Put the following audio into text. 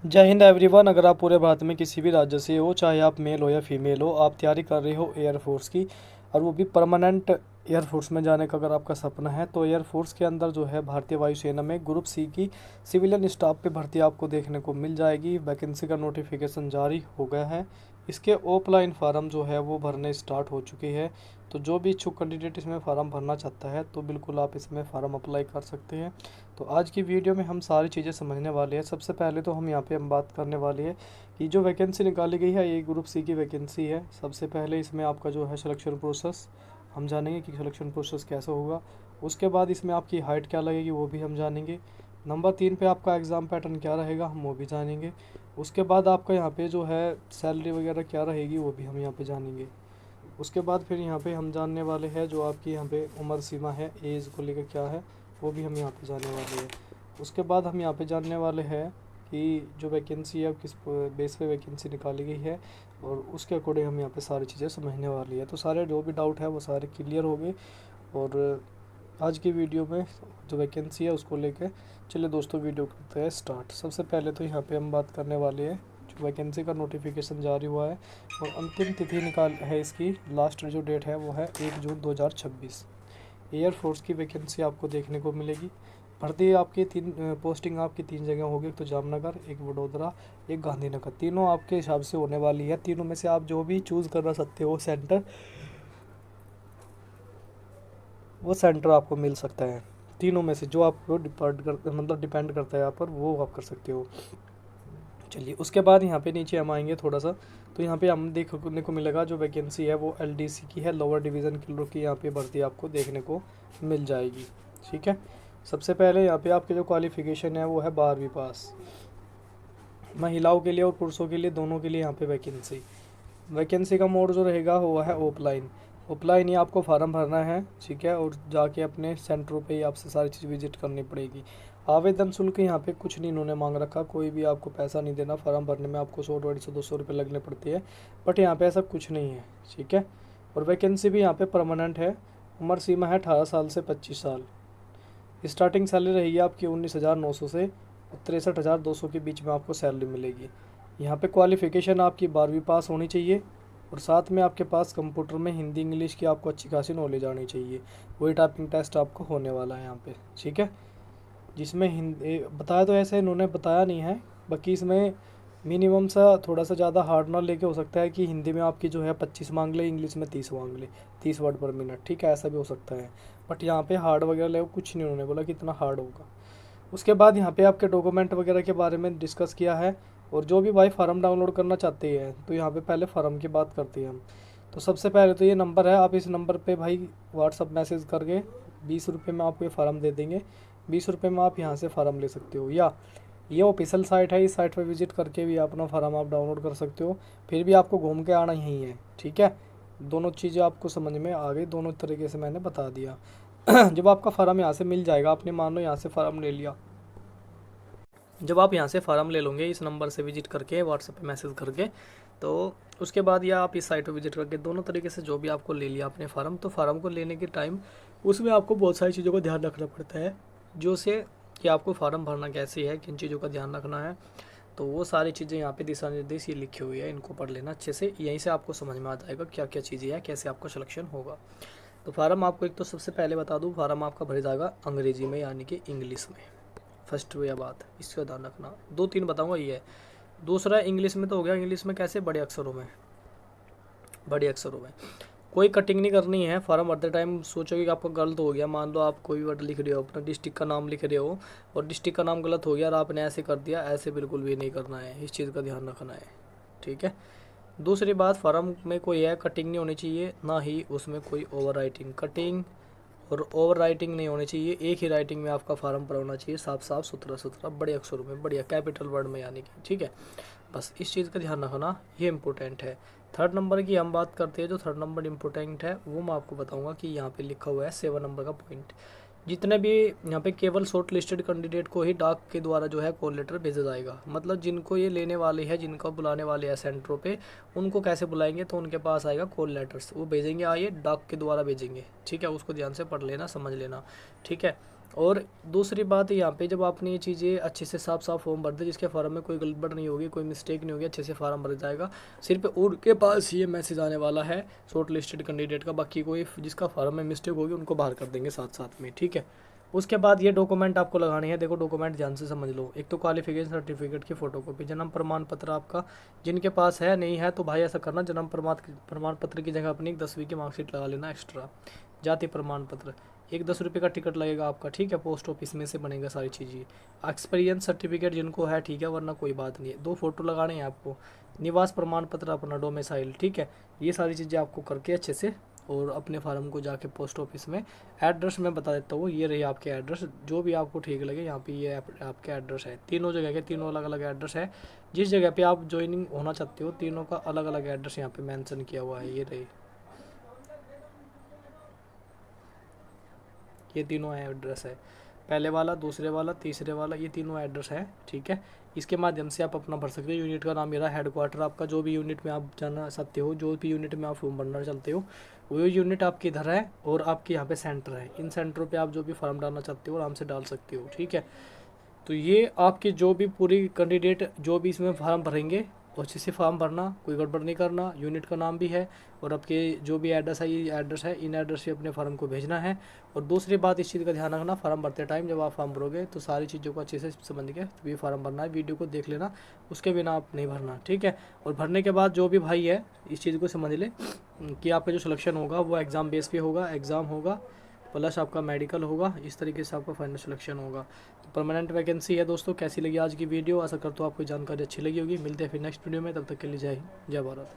जय हिंद एवरीवन। अगर आप पूरे भारत में किसी भी राज्य से हो, चाहे आप मेल हो या फीमेल हो, आप तैयारी कर रहे हो एयरफोर्स की और वो भी परमानेंट एयरफोर्स में जाने का अगर आपका सपना है, तो एयरफोर्स के अंदर जो है भारतीय वायुसेना में ग्रुप सी की सिविलियन स्टाफ पे भर्ती आपको देखने को मिल जाएगी। वैकेंसी का नोटिफिकेशन जारी हो गया है। इसके ऑफलाइन फार्म जो है वो भरने स्टार्ट हो चुकी है। तो जो भी इच्छुक कैंडिडेट इसमें फार्म भरना चाहता है तो बिल्कुल आप इसमें फ़ार्म अप्लाई कर सकते हैं। तो आज की वीडियो में हम सारी चीज़ें समझने वाले हैं। सबसे पहले तो हम यहाँ पे बात करने वाले हैं कि जो वैकेंसी निकाली गई है ये ग्रुप सी की वैकेंसी है। सबसे पहले इसमें आपका जो है सिलेक्शन प्रोसेस हम जानेंगे कि सिलेक्शन प्रोसेस कैसे होगा। उसके बाद इसमें आपकी हाइट क्या लगेगी वो भी हम जानेंगे। नंबर 3 पे आपका एग्ज़ाम पैटर्न क्या रहेगा हम वो भी जानेंगे। उसके बाद आपका यहाँ पे जो है सैलरी वगैरह क्या रहेगी वो भी हम यहाँ पे जानेंगे। उसके बाद फिर यहाँ पे हम जानने वाले हैं जो आपकी यहाँ पे उम्र सीमा है, एज को लेकर क्या है वो भी हम यहाँ पे जानने वाले हैं। उसके बाद हम यहाँ पे जानने वाले हैं कि जो वैकेंसी है किस बेस पे वैकेंसी निकाली गई है और उसके अकॉर्डिंग हम यहाँ पे सारी चीज़ें समझने वाली है। तो सारे जो भी डाउट है वो सारे क्लियर हो गए। और आज की वीडियो में जो वैकेंसी है उसको लेकर चलिए दोस्तों वीडियो करते हैं स्टार्ट। सबसे पहले तो यहाँ पे हम बात करने वाले हैं जो वैकेंसी का नोटिफिकेशन जारी हुआ है और अंतिम तिथि निकाल है इसकी। लास्ट जो डेट है वो है 1 जून 2026। एयरफोर्स की वैकेंसी आपको देखने को मिलेगी। भर्ती आपकी पोस्टिंग आपकी 3 जगह होगी, एक तो जामनगर, एक वडोदरा, एक गांधीनगर। तीनों आपके हिसाब से होने वाली है। तीनों में से आप जो भी चूज़ करना सकते हो सेंटर, वो सेंटर आपको मिल सकता है। तीनों में से जो आपको डिपेंड करता है यहाँ पर वो आप कर सकते हो। चलिए उसके बाद यहाँ पे नीचे हम आएंगे थोड़ा सा, तो यहाँ पे हम देखने को मिलेगा जो वैकेंसी है वो एलडीसी की है, लोअर डिवीज़न के लोग की यहाँ पे भर्ती आपको देखने को मिल जाएगी। ठीक है। सबसे पहले यहाँ पे आपके जो क्वालिफ़िकेशन है वो है 12वीं पास। महिलाओं के लिए और पुरुषों के लिए दोनों के लिए यहाँ पे वैकेंसी का मोड जो रहेगा वो है ऑफलाइन। ऑफलाइन ही आपको फार्म भरना है, ठीक है, और जाके अपने सेंटरों पे ही आपसे सारी चीज़ विजिट करनी पड़ेगी। आवेदन शुल्क यहाँ पे कुछ नहीं इन्होंने मांग रखा, कोई भी आपको पैसा नहीं देना। फार्म भरने में आपको 100, 150, 200 रुपये लगने पड़ते हैं, बट यहाँ पे ऐसा कुछ नहीं है। ठीक है। और वैकेंसी भी यहाँ पे परमानेंट है। उम्र सीमा है 18 साल से 25 साल। स्टार्टिंग सैलरी रहेगी आपकी 19,900 से 63,200 के बीच में आपको सैलरी मिलेगी। यहाँ पे क्वालिफ़िकेशन आपकी 12वीं पास होनी चाहिए और साथ में आपके पास कंप्यूटर में हिंदी इंग्लिश की आपको अच्छी खासी नॉलेज आनी चाहिए। वही टाइपिंग टेस्ट आपको होने वाला है यहाँ पे। ठीक है। जिसमें हिंदी बताया तो ऐसे इन्होंने बताया नहीं है, बाकी इसमें मिनिमम सा थोड़ा सा ज़्यादा हार्ड ना लेके हो सकता है कि हिंदी में आपकी जो है 25 मांग ले, इंग्लिश में 30 मांग ले, 30 वर्ड पर मिनट। ठीक है, ऐसा भी हो सकता है। बट यहाँ पे हार्ड वगैरह ले कुछ नहीं उन्होंने बोला कि इतना हार्ड होगा। उसके बाद यहाँ पे आपके डॉक्यूमेंट वगैरह के बारे में डिस्कस किया है। और जो भी भाई फार्म डाउनलोड करना चाहते हैं तो यहाँ पे पहले फार्म की बात करते हैं हम। तो सबसे पहले तो ये नंबर है, आप इस नंबर पे भाई व्हाट्सअप मैसेज करके 20 रुपये में आपको ये फार्म दे देंगे। 20 रुपये में आप यहाँ से फार्म ले सकते हो, या ये ऑफिशियल साइट है, इस साइट पर विजिट करके भी अपना फार्म आप डाउनलोड कर सकते हो। फिर भी आपको घूम के आना यहीं है। ठीक है। दोनों चीज़ें आपको समझ में आ गई, दोनों तरीके से मैंने बता दिया। जब आपका फार्म यहाँ से मिल जाएगा, आपने मान लो यहाँ से फार्म ले लिया, जब आप यहाँ से फार्म ले लोगे इस नंबर से विजिट करके, व्हाट्सएप पे मैसेज करके, तो उसके बाद या आप इस साइट पर विजिट करके, दोनों तरीके से जो भी आपको ले लिया आपने फार्म, तो फार्म को लेने के टाइम उसमें आपको बहुत सारी चीज़ों का ध्यान रखना पड़ता है, जो से कि आपको फार्म भरना कैसे है, किन चीज़ों का ध्यान रखना है। तो वो सारी चीज़ें यहाँ पे दिशा निर्देश ये लिखी हुई है, इनको पढ़ लेना अच्छे से। यहीं से आपको समझ में आ जाएगा क्या क्या चीज़ें हैं, कैसे आपका सिलेक्शन होगा। तो फार्म आपको एक तो सबसे पहले बता दूँ, फार्म आपका भर जाएगा अंग्रेजी में यानी कि इंग्लिश में। फर्स्ट यह बात, इसका ध्यान रखना। 2-3 बताऊँगा ये है। दूसरा इंग्लिश में तो हो गया, इंग्लिश में कैसे, बड़े अक्षरों में, बड़े अक्षरों में। कोई कटिंग नहीं करनी है। फार्म भरते टाइम सोचोगे कि आपका गलत हो गया, मान लो आप कोई वर्ड लिख रहे हो, अपना डिस्ट्रिक्ट का नाम लिख रहे हो और डिस्ट्रिक्ट का नाम गलत हो गया और आपने ऐसे कर दिया, ऐसे बिल्कुल भी नहीं करना है, इस चीज़ का ध्यान रखना है। ठीक है। दूसरी बात, फार्म में कोई है कटिंग नहीं होनी चाहिए, ना ही उसमें कोई ओवर राइटिंग। कटिंग और ओवर राइटिंग नहीं होनी चाहिए, एक ही राइटिंग में आपका फार्म पर होना चाहिए, साफ साफ सुथरा सुथरा, बड़े अक्षरों में, बढ़िया कैपिटल वर्ड में यानी कि। ठीक है। बस इस चीज़ का ध्यान रखना, ये इंपॉर्टेंट है। थर्ड नंबर की हम बात करते हैं, जो थर्ड नंबर इंपॉर्टेंट है वो मैं आपको बताऊंगा कि यहाँ पे लिखा हुआ है 7 नंबर का पॉइंट। जितने भी यहाँ पे केवल शॉर्ट लिस्टेड कैंडिडेट को ही डाक के द्वारा जो है कॉल लेटर भेजा जाएगा। मतलब जिनको ये लेने वाले हैं, जिनको बुलाने वाले हैं सेंटरों पे, उनको कैसे बुलाएंगे, तो उनके पास आएगा कॉल लेटर्स, वो भेजेंगे, आइए डाक के द्वारा भेजेंगे। ठीक है, उसको ध्यान से पढ़ लेना, समझ लेना। ठीक है। और दूसरी बात यहाँ पे जब आपने ये चीज़ें अच्छे से साफ साफ फॉर्म भर दे, जिसके फार्म में कोई गड़बड़ नहीं होगी, कोई मिस्टेक नहीं होगी, अच्छे से फार्म भर जाएगा, सिर्फ उनके पास ये मैसेज आने वाला है शॉर्ट लिस्टेड कैंडिडेट का। बाकी कोई जिसका फार्म में मिस्टेक होगी उनको बाहर कर देंगे साथ साथ में, ठीक है। उसके बाद ये डॉक्यूमेंट आपको लगाने हैं। देखो डॉक्यूमेंट ध्यान से समझ लो। एक तो क्वालिफिकेशन सर्टिफिकेट की फ़ोटोकॉपी, जन्म प्रमाण पत्र आपका, जिनके पास है नहीं है तो भाई ऐसा करना, जन्म प्रमाण पत्र की जगह अपनी 10वीं की मार्कशीट लगा लेना एक्स्ट्रा। जाति प्रमाण पत्र, एक 10 रुपये का टिकट लगेगा आपका, ठीक है, पोस्ट ऑफिस में से बनेगा सारी चीज़ें। एक्सपीरियंस सर्टिफिकेट जिनको है ठीक है, वरना कोई बात नहीं है। 2 फोटो लगाने हैं आपको। निवास प्रमाण पत्र अपना, डोमिसाइल, ठीक है। ये सारी चीज़ें आपको करके अच्छे से और अपने फार्म को जाके पोस्ट ऑफिस में, एड्रेस मैं बता देता हूँ, ये रही आपके एड्रेस, जो भी आपको ठीक लगे। यहाँ पे ये आपके एड्रेस है, तीनों जगह के तीनों अलग अलग एड्रेस है। जिस जगह पे आप ज्वाइनिंग होना चाहते हो तीनों का अलग अलग एड्रेस यहाँ पे मेंशन किया हुआ है। ये रही, ये तीनों एड्रेस है, पहले वाला, दूसरे वाला, तीसरे वाला, ये तीनों एड्रेस है, ठीक है। इसके माध्यम से आप अपना भर सकते हो। यूनिट का नाम मेरा, हेडक्वार्टर आपका, जो भी यूनिट में आप जाना चाहते हो, जो भी यूनिट में आप फॉर्म भरना चाहते हो, वो यूनिट आपकी इधर है और आपके यहाँ पे सेंटर है। इन सेंटरों पे आप जो भी फॉर्म डालना चाहते हो आराम से डाल सकते हो, ठीक है। तो ये आपके जो भी पूरी कैंडिडेट जो भी इसमें फॉर्म भरेंगे, और अच्छे से फॉर्म भरना, कोई गड़बड़ नहीं करना। यूनिट का नाम भी है और आपके जो भी एड्रेस है, ये एड्रेस है, इन एड्रेस से अपने फॉर्म को भेजना है। और दूसरी बात इस चीज़ का ध्यान रखना, फॉर्म भरते टाइम जब आप फॉर्म भरोगे तो सारी चीज़ों को अच्छे से समझ के तभी फॉर्म भरना है। वीडियो को देख लेना, उसके बिना आप नहीं भरना, ठीक है। और भरने के बाद जो भी भाई है इस चीज़ को समझ ले कि आपका जो सिलेक्शन होगा वो एग्ज़ाम बेस पे होगा, एग्ज़ाम होगा प्लस आपका मेडिकल होगा, इस तरीके से आपका फाइनल सिलेक्शन होगा। तो परमानेंट वैकेंसी है दोस्तों। कैसी लगी आज की वीडियो, आशा करता हूँ आपको जानकारी अच्छी लगी होगी। मिलते हैं फिर नेक्स्ट वीडियो में, तब तक के लिए जय हिंद, जय भारत।